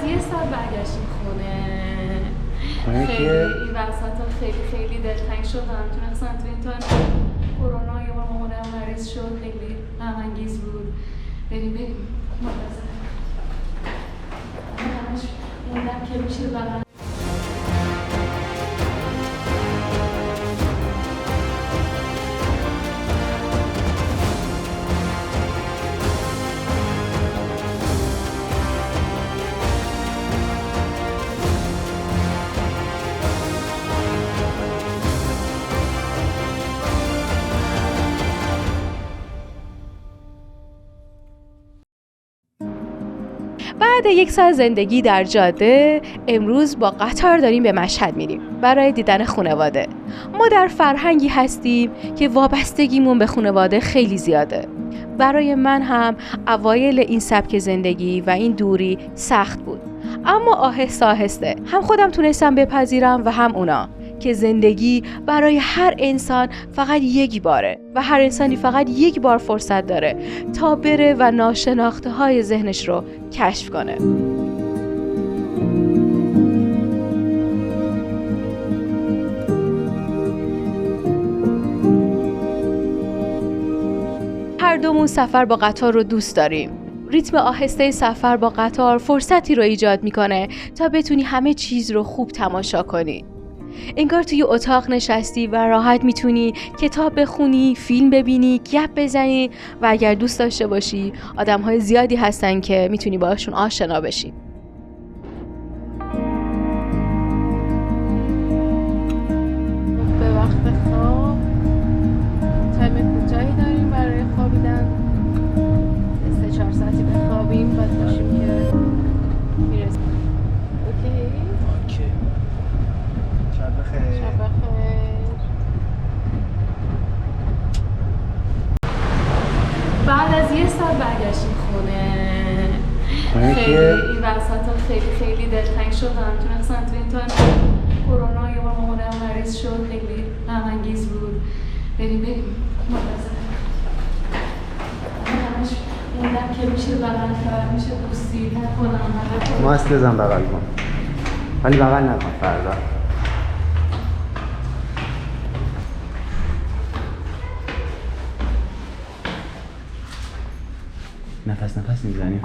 یه سال برگشتیم خونه. خیلی این وسطا خیلی دلتنگ شدم، چون اصلا تو این تایم کرونا یه بار مامانم مریض شد، خیلی غم انگیز بود. بریم منتظر همش موندم که میشه بغل. بعد یک سال زندگی در جاده، امروز با قطار داریم به مشهد میریم برای دیدن خانواده. ما در فرهنگی هستیم که وابستگیمون به خانواده خیلی زیاده. برای من هم اوایل این سبک زندگی و این دوری سخت بود، اما آهسته آهسته هم خودم تونستم بپذیرم و هم اونا که زندگی برای هر انسان فقط یک باره و هر انسانی فقط یک بار فرصت داره تا بره و ناشناخته های ذهنش رو کشف کنه. هر دومون سفر با قطار رو دوست داریم. ریتم آهسته سفر با قطار فرصتی رو ایجاد میکنه تا بتونی همه چیز رو خوب تماشا کنی. انگار توی اتاق نشستی و راحت میتونی کتاب بخونی، فیلم ببینی، گپ بزنی و اگر دوست داشته باشی آدم‌های زیادی هستن که میتونی باهاشون آشنا بشی. به وقت خواب تایم کوتاهی داریم برای خوابیدن. 3-4 ساعتی بخوابیم بعد باشیم که میرسیم. اوکی. شب بخیر. بعد از یه سال برگشتیم خونه. خیلی این وسطا خیلی دلتنگ شدم، چون اصلا تو این تایم کرونا یه بار مامانم مریض شد، خیلی غم انگیز بود. بریم منتظر همش موندم که میشه بغل کرد، میشه بوسید نکنم. ماست بزن بغل کن، ولی بغل نکن فردا. نفس میزنیم.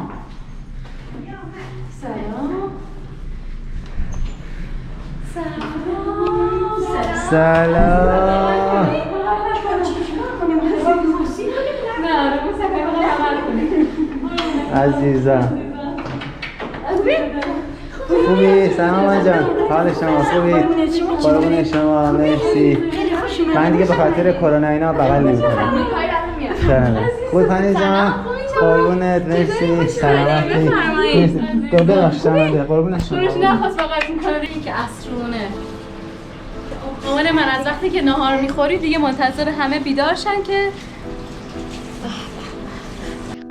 سلام. عزیزم خوبی؟ سلام جان، حال شما خوبی؟ قربون شما، مرسی. من دیگه به خاطر کرونا اینا بغل نمی‌کنم. خوبی پنی جان؟ قربونت، مرسی. سلامتی. ببخشید قربون شما. روش نخواست بغل می‌کنه این که عصرونه. مامان من از وقتی که نهار می‌خوری دیگه منتظر همه بیدار شن که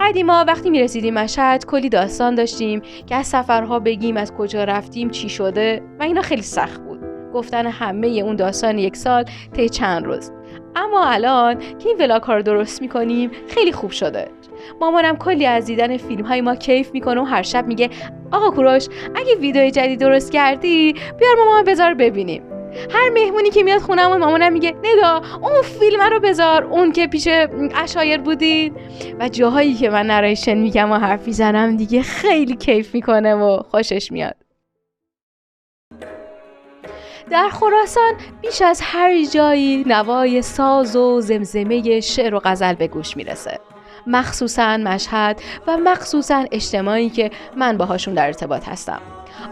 قدیما وقتی میرسیدیم مشهد کلی داستان داشتیم که از سفرها بگیم، از کجا رفتیم، چی شده و اینا خیلی سخت بود گفتن همه اون داستان یک سال طی چند روز. اما الان که این ولاگ ها رو درست میکنیم خیلی خوب شده. مامانم کلی از دیدن فیلم های ما کیف میکنه و هر شب میگه آقا کوروش اگه ویدیو جدید درست کردی بیار مامان بذار ببینیم. هر مهمونی که میاد خونمون مامانم میگه ندا اون فیلم رو بذار، اون که پیش عشایر بودید. و جاهایی که من نریشن میگم و حرف میزنم دیگه خیلی کیف میکنه و خوشش میاد. در خراسان بیش از هر جایی نوای ساز و زمزمه شعر و غزل به گوش میرسه، مخصوصاً مشهد و مخصوصاً اجتماعی که من باهاشون در ارتباط هستم،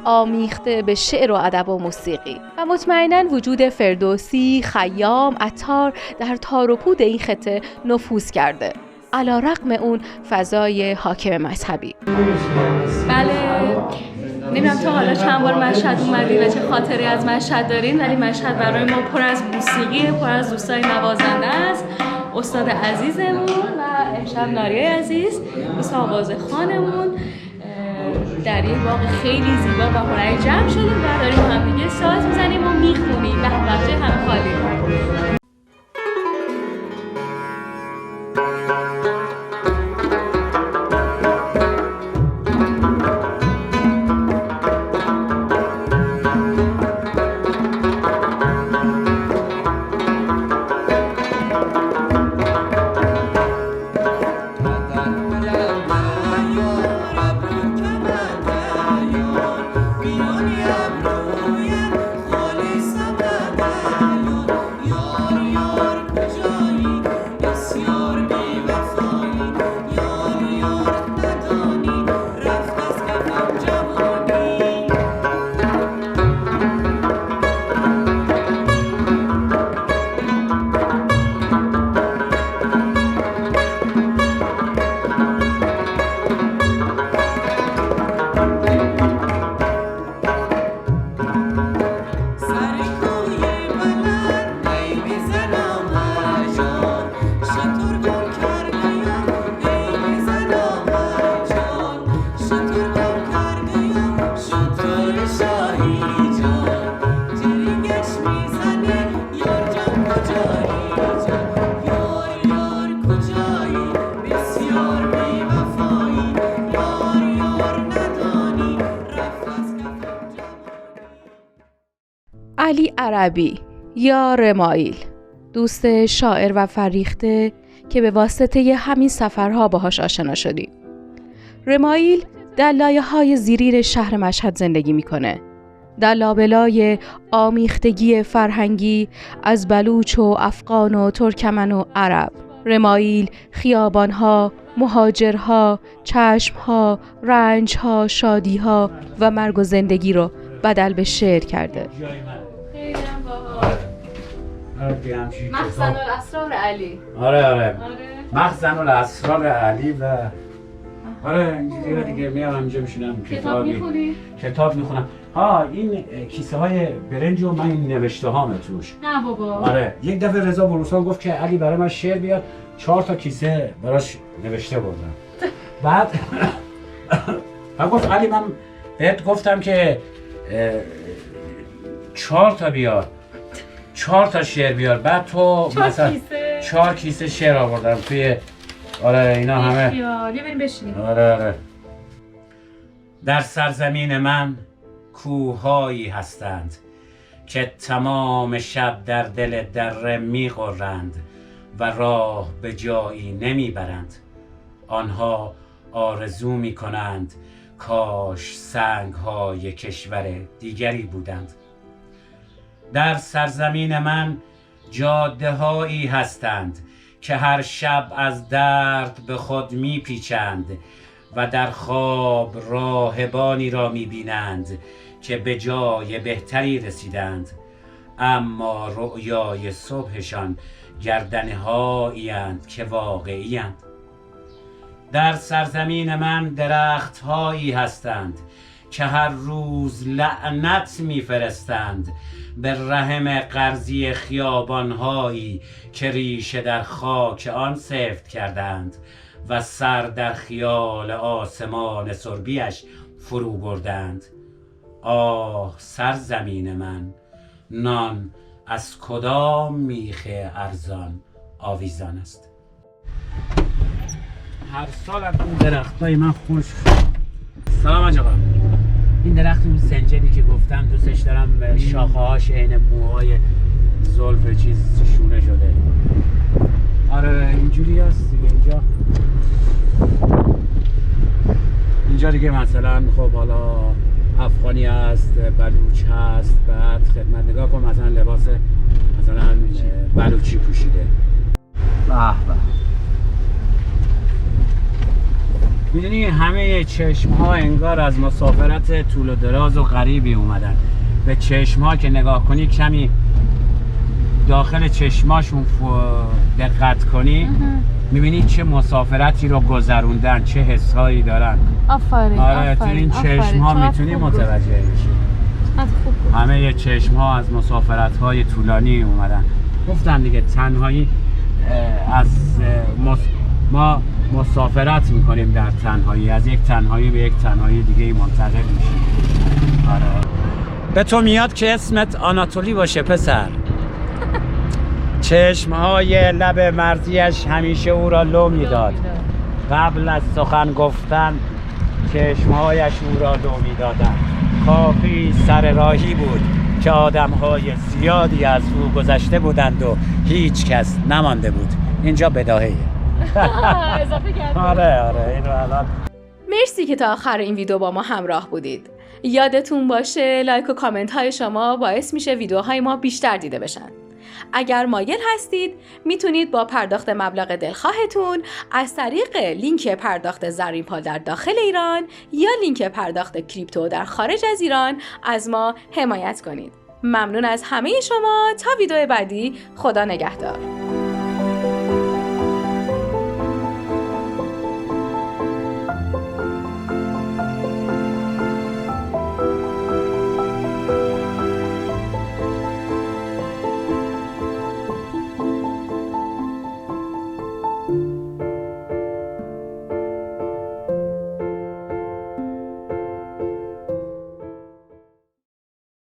آمیخته به شعر و ادب و موسیقی و مطمئناً وجود فردوسی، خیام، عطار در تار و پود این خطه نفوذ کرده علی رغم اون فضای حاکم مذهبی. بله نمیدونم تا حالا چند بار مشهد اومدین و چه خاطری از مشهد دارین، ولی مشهد برای ما پر از موسیقی، پر از دوستای نوازنده است. استاد عزیزمون و امشب ناریای عزیز دوست آوازخوانمون در یه باغ خیلی زیبا و هنری جمع شدیم و داریم با هم دیگه ساز میزنیم و میخونیم. به بچه هم خالی. علی عربی یا رمایل، دوست شاعر و فریخته که به واسطه همین سفرها باهاش آشنا شدیم. رمایل در لایه‌های زیرین شهر مشهد زندگی میکنه. در لابلای آمیختگی فرهنگی از بلوچ و افغان و ترکمن و عرب، رمایل خیابانها، مهاجرها، چشمها، رنجها، شادیها و مرگ و زندگی رو بدل به شعر کرده. مخزن الاسرار علی. آره مخزن الاسرار علی و آره اینجوری دیگه میام اینجا میشینم کتاب میخونم. این کیسه های برنج و من این نوشته هامه توش. نه بابا. آره یک دفعه رضا بروسان گفت که علی برای من شعر بیاد، 4 تا کیسه براش نوشته بردم. بعد گفت علی من بهت گفتم که 4 تا بیار، 4 تا شعر بیار. بعد تو مثلا 4 کیسه شعر آوردم توی آره اینا همه. یه بریم بشینیم. آره در سرزمین من کوههایی هستند که تمام شب در دل دره می‌غرند و راه به جایی نمیبرند. آنها آرزو می‌کنند کاش سنگ‌های کشور دیگری بودند. در سرزمین من جاده‌هایی هستند که هر شب از درد به خود میپیچند و در خواب راهبانی را میبینند که به جای بهتری رسیدند، اما رؤیای صبحشان گردنهایی اند که واقعی اند. در سرزمین من درختهایی هستند که هر روز لعنت میفرستند به رحم قرضی خیابانهایی که ریشه در خاک آن سفت کردند و سر در خیال آسمان سربیش فرو بردند. آه سرزمین من، نان از کدام میخ ارزان آویزان است؟ هر سال از اون درختای من خوش. سلام آقا. این درخت اون سنجدی که گفتم دوستش دارم، شاخه هاش عین موهای زلف چیز شونه شده. آره اینجوری هست دیگه. اینجا دیگه مثلا خب حالا افغانی هست، بلوچ هست، بعد خدمت نگاه کن مثلا لباس مثلا بلوچی پوشیده. به به. میدونی همه چشم ها انگار از مسافرت طول و دراز و غریبی اومدن. به چشم ها که نگاه کنی کمی داخل چشماشون دقت کنی میبینی چه مسافرتی رو گذروندن، چه حسایی دارن. آفرین. آره تو این چشم ها میتونی متوجه بشی. همه چشم ها از مسافرت های طولانی اومدن. گفتم دیگه تنهایی ما مسافرت میکنیم در تنهایی، از یک تنهایی به یک تنهایی دیگه منتقل میشیم. آره. به تو میاد که اسمت آناتولی باشه پسر. چشمهای لب مرزیش همیشه او را لو میداد. قبل از سخن گفتن چشمهایش او را لو میدادند. کافی سر راهی بود که آدمهای زیادی از او گذشته بودند و هیچ کس نمانده بود. اینجا بداهه‌ایه. اضافه کردم. آره اینو الان. مرسی که تا آخر این ویدیو با ما همراه بودید. یادتون باشه لایک و کامنت های شما باعث میشه ویدیوهای ما بیشتر دیده بشن. اگر مایل هستید میتونید با پرداخت مبلغ دلخواهتون از طریق لینک پرداخت زرین پال در داخل ایران یا لینک پرداخت کریپتو در خارج از ایران از ما حمایت کنید. ممنون از همه شما. تا ویدیو بعدی، خدا نگهدار.